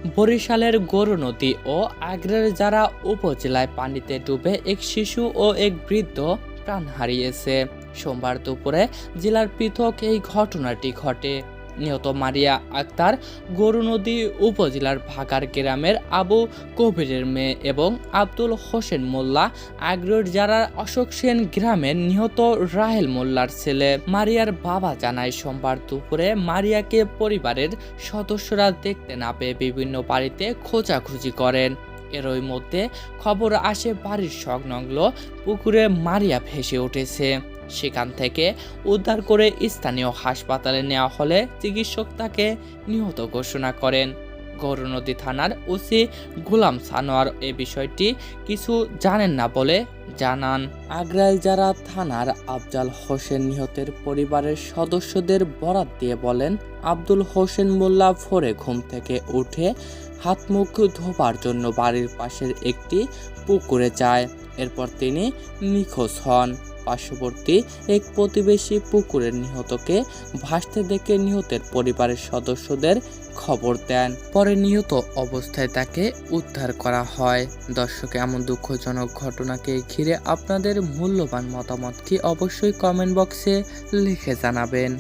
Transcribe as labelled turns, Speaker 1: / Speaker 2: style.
Speaker 1: বরিশালের গরু নদী ও আগ্রার যারা উপজেলায় পানিতে ডুবে এক শিশু ও এক বৃদ্ধ প্রাণ হারিয়েছে। সোমবার দুপুরে জেলার পৃথক এই ঘটনাটি ঘটে। নিহত মারিয়া আক্তার গরু নদী উপজেলার ভাগার গ্রামের আবু কবিরের মেয়ে এবং আব্দুল হোসেন মোল্লা আগ্রার যারা অশোক সেন গ্রামের নিহত রাহেল মোল্লার ছেলে। মারিয়ার বাবা জানায়, সোমবার দুপুরে মারিয়াকে পরিবারের সদস্যরা দেখতে না পেয়ে বিভিন্ন বাড়িতে খোঁজাখুঁজি করেন। এরই মধ্যে খবর আসে বাড়ির সংলগ্ন পুকুরে মারিয়া ভেসে উঠেছে। সেখান থেকে উদ্ধার করে স্থানীয় হাসপাতালে নেওয়া হলে চিকিৎসক তাকে নিহত ঘোষণা করেন। গৌরনদী থানার ওসি গোলাম সানোয়ার এ বিষয়টি কিছু জানেন না বলে জানান। আগ্রাইল যারা থানার আফজাল হোসেন নিহতের পরিবারের সদস্যদের বরাত দিয়ে বলেন, আব্দুল হোসেন মোল্লা ভোরে ঘুম থেকে উঠে হাত মুখ ধোবার জন্য বাড়ির পাশের একটি পুকুরে যায়। এরপর তিনি নিখোঁজ হন। পার্শ্ববর্তী এক প্রতিবেশী পুকুরের নিহতকে ভাসতে দেখে নিহতের পরিবারের সদস্যদের খবর দেন। পরে নিহত অবস্থায় তাকে উদ্ধার করা হয়। দর্শক, এমন দুঃখজনক ঘটনাকে ঘিরে আপনাদের মূল্যবান মতামত কি অবশ্যই কমেন্ট বক্সে লিখে জানাবেন।